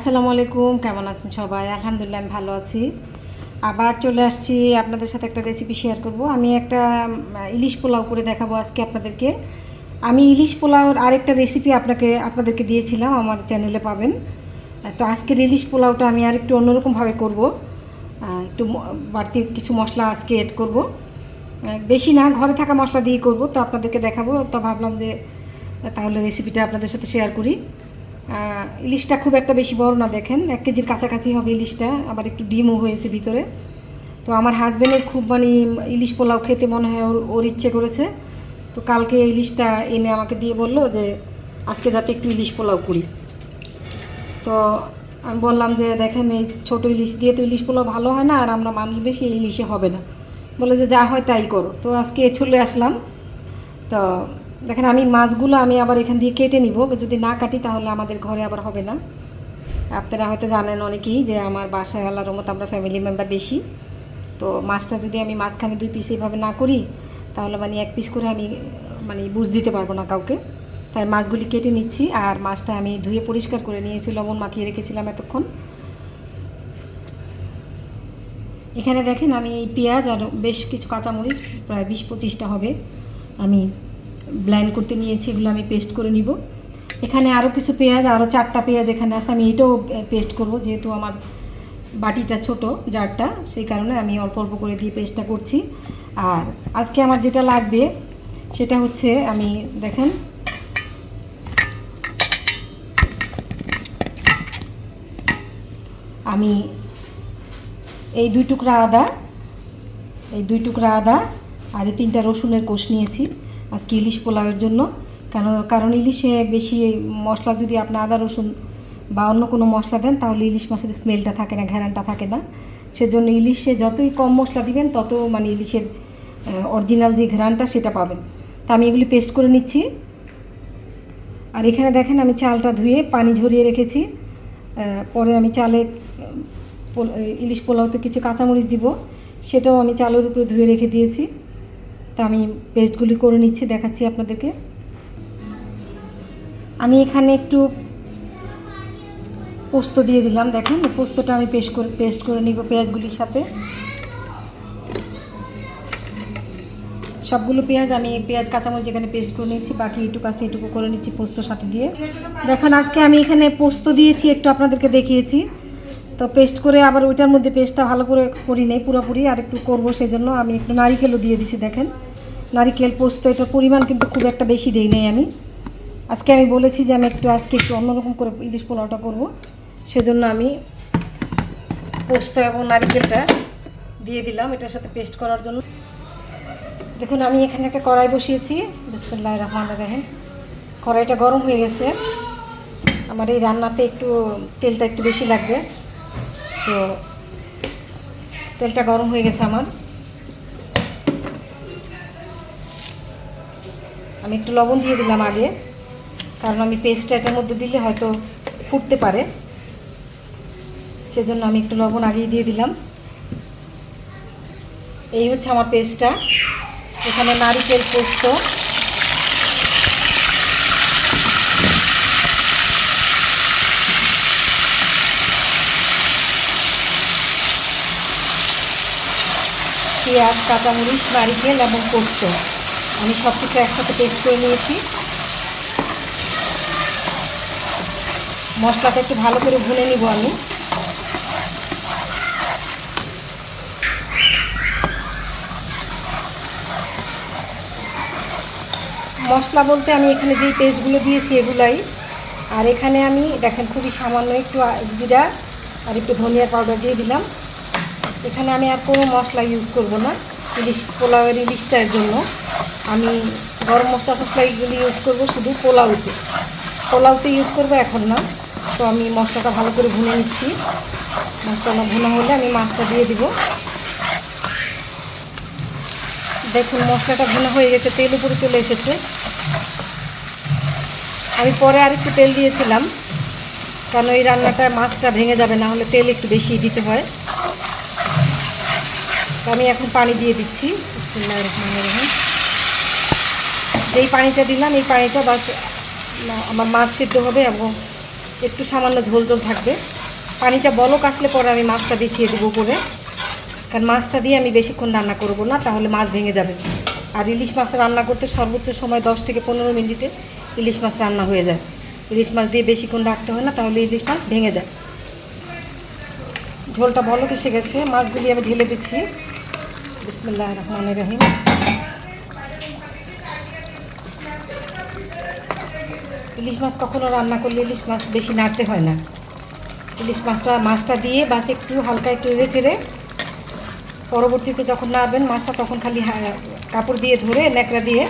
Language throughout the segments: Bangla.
আসসালামু আলাইকুম, কেমন আছেন সবাই? আলহামদুলিল্লাহ আমি ভালো আছি। আবার চলে আসছি আপনাদের সাথে একটা রেসিপি শেয়ার করব। আমি একটা ইলিশ পোলাও করে দেখাবো আজকে আপনাদেরকে। আমি ইলিশ পোলাওর আরেকটা রেসিপি আপনাদেরকে দিয়েছিলাম, আমার চ্যানেলে পাবেন। তো আজকের ইলিশ পোলাওটা আমি আরেকটু অন্যরকমভাবে করব। একটু বাড়তি কিছু মশলা আজকে এড করব, বেশি না, ঘরে থাকা মশলা দিয়ে করব। তো আপনাদেরকে দেখাবো। তো ভাবলাম যে তাহলে রেসিপিটা আপনাদের সাথে শেয়ার করি। ইলিশটা খুব একটা বেশি বড় না, দেখেন 1 কেজির কাছাকাছি হবে ইলিশটা, আবার একটু ডিমও হয়েছে ভিতরে। তো আমার হাজব্যান্ডের খুব ইলিশ পোলাও খেতে মনে হয় ওর ইচ্ছে করেছে। তো কালকে ইলিশটা এনে আমাকে দিয়ে বলল যে আজকে যাতে একটু ইলিশ পোলাও করি। তো আমি বললাম যে দেখেন, এই ছোটো ইলিশ দিয়ে তো ইলিশ পোলাও ভালো হয় না, আর আমরা মানুষ বেশি, এই ইলিশে হবে না। বলে যে যা হয় তাই করো। তো আজকে চলে আসলাম। তো দেখেন, আমি মাছগুলো আমি আবার এখান দিয়ে কেটে নিব, যদি না কাটি তাহলে আমাদের ঘরে আবার হবে না। আপনারা হয়তো জানেন অনেকেই যে আমার বাসায় আল্লাহর রহমতে আমরা ফ্যামিলি মেম্বার বেশি। তো মাছটা যদি আমি মাঝখানে 2 পিস এভাবে না করি, তাহলে 1 পিস করে আমি বুঝ দিতে পারবো না কাউকে। তাই মাছগুলি কেটে নিচ্ছি। আর মাছটা আমি ধুয়ে পরিষ্কার করে নিয়েছি, লবণ মাখিয়ে রেখেছিলাম এতক্ষণ। এখানে দেখেন, আমি এই পেঁয়াজ আর বেশ কিছু কাঁচামরিচ, প্রায় 20-25টা হবে, আমি ব্লেন্ড করতে নিয়েছি। এগুলো আমি পেস্ট করে নিব। এখানে আরও কিছু পেঁয়াজ, আরও 4টা পেঁয়াজ এখানে আছে, আমি এটাও পেস্ট করব। যেহেতু আমার বাটিটা ছোট, জারটা, সেই কারণে আমি অল্প অল্প করে দিয়ে পেস্টটা করছি। আর আজকে আমার যেটা লাগবে সেটা হচ্ছে, আমি দেখেন আমি এই 2 টুকরা আদা আর এই 3টা রসুনের কোষ নিয়েছি আজকে ইলিশ পোলাওয়ের জন্য। কারণ ইলিশে বেশি মশলা যদি আপনি আদা রসুন বা অন্য কোনো মশলা দেন, তাহলে ইলিশ মাছের স্মেলটা থাকে না, ঘ্রাণটা থাকে না। সেজন্য ইলিশে যতই কম মশলা দিবেন, তত ইলিশের অরিজিনাল যে ঘ্রাণটা সেটা পাবেন। তা আমি এগুলি পেস্ট করে নিচ্ছি। আর এখানে দেখেন, আমি চালটা ধুয়ে পানি ঝরিয়ে রেখেছি। পরে আমি চালে ইলিশ পোলাওতে কিছু কাঁচামরিচ দিব, সেটাও আমি চালের উপরে ধুয়ে রেখে দিয়েছি। তা আমি পেস্টগুলি করে নিচ্ছি, দেখাচ্ছি আপনাদেরকে। আমি এখানে একটু পোস্ত দিয়ে দিলাম, দেখেন পোস্তটা আমি পেস্ট করে নিব পেঁয়াজগুলির সাথে। সবগুলো পেঁয়াজ কাঁচামরিচ এখানে পেস্ট করে নিচ্ছি, বাকি এটুকু আছে এটুকু করে নিচ্ছি পোস্তর সাথে দিয়ে। দেখেন, আজকে আমি এখানে পোস্ত দিয়েছি, একটু আপনাদেরকে দেখিয়েছি। তো পেস্ট করে আবার ওইটার মধ্যে পেস্টটা ভালো করে করি নেই পুরোপুরি, আর একটু করবো, সেই জন্য আমি একটু নারিকেলও দিয়ে দিচ্ছি। দেখেন, নারিকেল পোস্ত, এটার পরিমাণ কিন্তু খুব একটা বেশি দিই নেই আমি। আজকে আমি বলেছি যে আমি আজকে একটু অন্যরকম করে ইলিশ পোলাওটা করবো, সেজন্য আমি পোস্ত এবং নারিকেলটা দিয়ে দিলাম এটার সাথে পেস্ট করার জন্য। দেখুন, আমি এখানে একটা কড়াই বসিয়েছি। বিসমিল্লাহির রহমানির রহিম। কড়াইটা গরম হয়ে গেছে। আমার এই রান্নাতে তেলটা একটু বেশি লাগবে। তো তেলটা গরম হয়ে গেছে আমার। আমি একটু লবণ দিয়ে দিলাম আগে, কারণ আমি পেস্টটা এটার মধ্যে দিলে হয়তো ফুটতে পারে, সেজন্য আমি একটু লবণ আগেই দিয়ে দিলাম। এই হচ্ছে আমার পেস্টটা। এখানে নারিকেল, পোস্ত, পেঁয়াজ, কাঁচামরিচ, নারিকেল এবং পোস্ত আমি সব কিছু একসাথে পেস্ট করে নিয়েছি। মশলাটা একটু ভালো করে ভুনে নিব আমি। মশলা বলতে আমি এখানে যেই পেস্টগুলো দিয়েছি এগুলাই। আর এখানে আমি দেখেন খুবই সামান্য একটু জিরা আর একটু ধনিয়া পাউডার দিয়ে দিলাম। এখানে আমি আর কোনো মশলা ইউজ করব না পোলাওয়ের ইলিশটার জন্য। আমি গরম মশলা এইগুলি ইউজ করব শুধু পোলাওতে ইউজ করব, এখন না। তো আমি মশলাটা ভালো করে ভুনে নিচ্ছি। মশলাটা ভুনা হলে আমি মাছটা দিয়ে দিব। দেখুন, মশলাটা ভুনা হয়ে গেছে, তেল উপরে চলে এসেছে। আমি পরে আরেকটু তেল দিয়েছিলাম, কারণ এই রান্নাটা মাছটা ভেঙে যাবে, না হলে তেল একটু বেশি দিতে হয়। তো আমি এখন পানি দিয়ে দিচ্ছি। যেই পানিটা দিলাম, এই পানিটা বাস আমার মাছ সিদ্ধ হবে এবং একটু সামান্য ঝোল থাকবে। পানিটা বলক আসলে পরে আমি মাছটা বিছিয়ে দেবো উপরে, কারণ মাছটা দিয়ে আমি বেশিক্ষণ রান্না করব না, তাহলে মাছ ভেঙে যাবে। আর ইলিশ মাছ রান্না করতে সর্বোচ্চ সময় 10 থেকে 15 মিনিটে ইলিশ মাছ রান্না হয়ে যায়। ইলিশ মাছ দিয়ে বেশিক্ষণ রাখতে হয় না, তাহলে ইলিশ মাছ ভেঙে যায়। ঝোলটা বলক এসে গেছে, মাছগুলি আমি ঢেলে দিচ্ছি। বিসমিল্লাহির রহমানির রহিম। ইলিশ মাছ কখনো রান্না করলে ইলিশ মাছ বেশি নাড়তে হয় না। ইলিশ মাছটা দিয়ে বাস একটু হালকা একটু নেড়ে চেড়ে পরবর্তীতে যখন নাড়বেন মাছটা, তখন খালি কাপড় দিয়ে ধরে ন্যাকড়া দিয়ে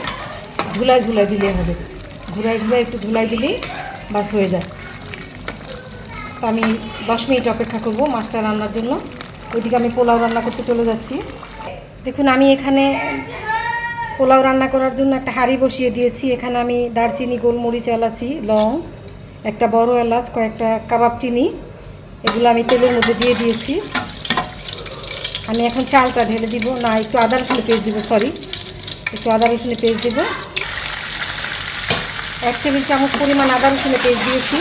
ঝুলাই দিলে হবে। ঘুরাই একটু ঝুলাই দিলেই বাস হয়ে যায়। তো আমি 10 মিনিট অপেক্ষা করব মাছটা রান্নার জন্য। ওইদিকে আমি পোলাও রান্না করতে চলে যাচ্ছি। দেখুন আমি এখানে পোলাও রান্না করার জন্য একটা হাঁড়ি বসিয়ে দিয়েছি। এখানে আমি দারচিনি, গোলমরিচ, এলাচি, লং, একটা বড় এলাচ, কয়েকটা কাবাব চিনি, এগুলো আমি তেলের মধ্যে দিয়ে দিয়েছি। আমি এখন চালটা ঢেলে দিব, না একটু আদা রসুনের পেস্ট দিব, একটু আদা রসুনের পেস্ট দেবো। 1 টেবিল চামচ পরিমাণ আদা রসুনের পেস্ট দিয়েছি।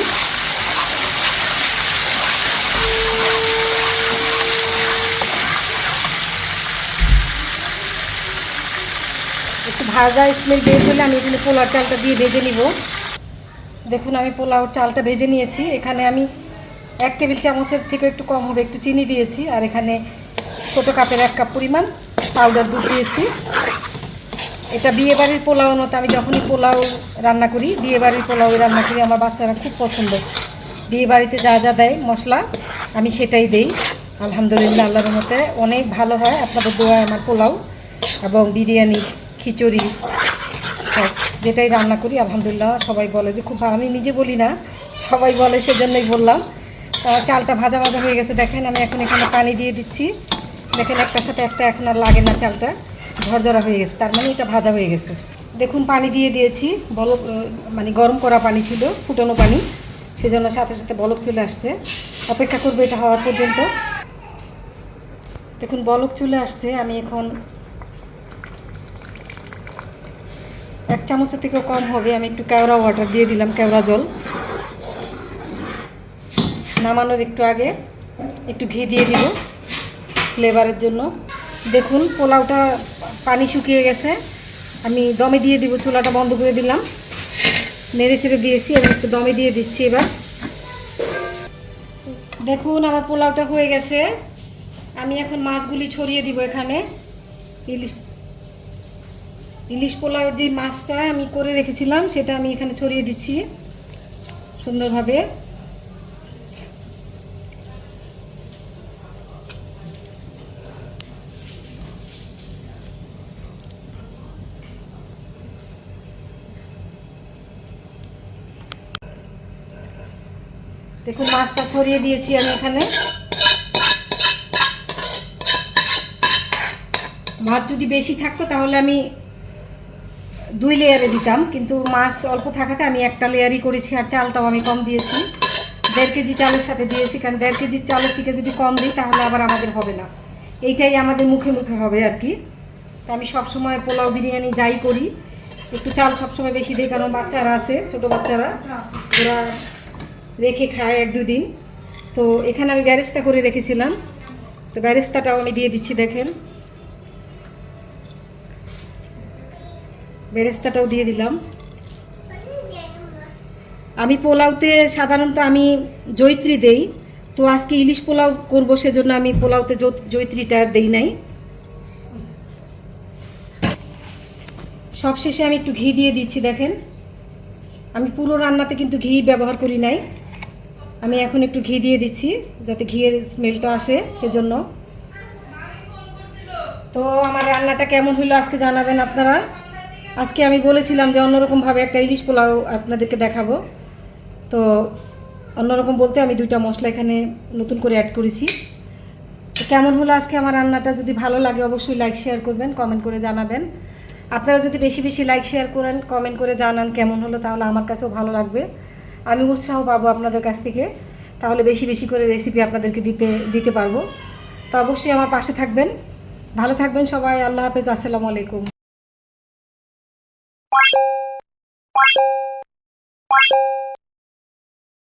একটু ভাজা স্মেল বের হলে আমি এখানে পোলাও চালটা দিয়ে ভেজে নিব। দেখুন আমি পোলাও চালটা ভেজে নিয়েছি। এখানে আমি 1 টেবিল চামচের থেকে একটু কম হবে একটু চিনি দিয়েছি, আর এখানে ছোটো কাপের 1 কাপ পরিমাণ পাউডার দুধ দিয়েছি। এটা বিয়েবাড়ির পোলাও মতো, আমি যখনই পোলাও রান্না করি, বিয়েবাড়ির পোলাও রান্না করি, আমার বাচ্চারা খুব পছন্দ। বিয়েবাড়িতে যা যা দেয় মশলা আমি সেটাই দেই। আলহামদুলিল্লাহ, আল্লাহর রহমতে অনেক ভালো হয়। আপনাদের দোয়ায় আমার পোলাও এবং বিরিয়ানি, খিচুড়ি যেটাই রান্না করি আলহামদুলিল্লাহ সবাই বলে যে খুব ভালো। আমি নিজে বলি না, সবাই বলে, সেজন্যই বললাম। চালটা ভাজা হয়ে গেছে। দেখেন আমি এখন এখানে পানি দিয়ে দিচ্ছি। দেখেন একটার সাথে একটা এখন আর লাগে না, চালটা ঝরঝরা হয়ে গেছে, তার মানে এটা ভাজা হয়ে গেছে। দেখুন পানি দিয়ে দিয়েছি, বলক মানে গরম করা পানি ছিল, ফুটানো পানি, সেজন্য সাথে সাথে বলক চলে আসছে। অপেক্ষা করবো এটা হওয়ার পর্যন্ত। দেখুন বলক চলে আসছে। আমি এখন 1 চামচের থেকেও কম হবে, আমি একটু কেওড়া ওয়াটার দিয়ে দিলাম, কেওড়া জল। নামানোর একটু আগে একটু ঘি দিয়ে দিব ফ্লেভারের জন্য। দেখুন পোলাওটা পানি শুকিয়ে গেছে, আমি দমে দিয়ে দিব। চুলাটা বন্ধ করে দিলাম, নেড়ে চেড়ে দিয়েছি, এবং একটু দমে দিয়ে দিচ্ছি এবার। দেখুন আমার পোলাওটা হয়ে গেছে। আমি এখন মাছগুলি ছড়িয়ে দিব এখানে। ইলিশ পোলাওর যে মাছটা আমি করে রেখেছিলাম সেটা আমি এখানে ছড়িয়ে দিচ্ছি সুন্দরভাবে। দেখুন মাছটা ছড়িয়ে দিয়েছি আমি এখানে। মাছ যদি বেশি থাকতো তাহলে আমি 2 লেয়ারে দিতাম, কিন্তু মাছ অল্প থাকাতে আমি একটা লেয়ারই করেছি। আর চালটাও আমি কম দিয়েছি, 1.5 কেজি চালের সাথে দিয়েছি, কারণ 1.5 কেজি চালের থেকে যদি কম দিই তাহলে আবার আমাদের হবে না, এইটাই আমাদের মুখে মুখে হবে আর কি। তো আমি সবসময় পোলাও বিরিয়ানি যাই করি একটু চাল সবসময় বেশি দিই, কারণ বাচ্চারা আছে, ছোটো বাচ্চারা, ওরা রেখে খায় 1-2 দিন। তো এখানে আমি বেরেস্তা করে রেখেছিলাম, তো বেরেস্তাটাও আমি দিয়ে দিচ্ছি। দেখেন বেরেস্তাটাও দিয়ে দিলাম। আমি পোলাওতে সাধারণত আমি জয়িত্রী দেই, তো আজকে ইলিশ পোলাও করব, সেজন্য আমি পোলাওতে জয়িত্রীটা আর দেই নাই। সবশেষে আমি একটু ঘি দিয়ে দিচ্ছি। দেখেন আমি পুরো রান্নাতে কিন্তু ঘি ব্যবহার করি নাই, আমি এখন একটু ঘি দিয়ে দিচ্ছি যাতে ঘিয়ের স্মেলটা আসে, সেজন্য। তো আমার রান্নাটা কেমন হলো আজকে জানাবেন আপনারা। আজকে আমি বলেছিলাম যে অন্যরকমভাবে একটা ইলিশ পোলাও আপনাদেরকে দেখাবো, তো অন্যরকম বলতে আমি 2টা মশলা এখানে নতুন করে অ্যাড করেছি। তো কেমন হলো আজকে আমার রান্নাটা, যদি ভালো লাগে অবশ্যই লাইক শেয়ার করবেন, কমেন্ট করে জানাবেন। আপনারা যদি বেশি বেশি লাইক শেয়ার করেন, কমেন্ট করে জানান কেমন হলো, তাহলে আমার কাছেও ভালো লাগবে, আমি উৎসাহ পাবো আপনাদের কাছ থেকে, তাহলে বেশি বেশি করে রেসিপি আপনাদেরকে দিতে পারবো। তো অবশ্যই আমার পাশে থাকবেন। ভালো থাকবেন সবাই। আল্লাহ হাফেজ। আসসালামু আলাইকুম।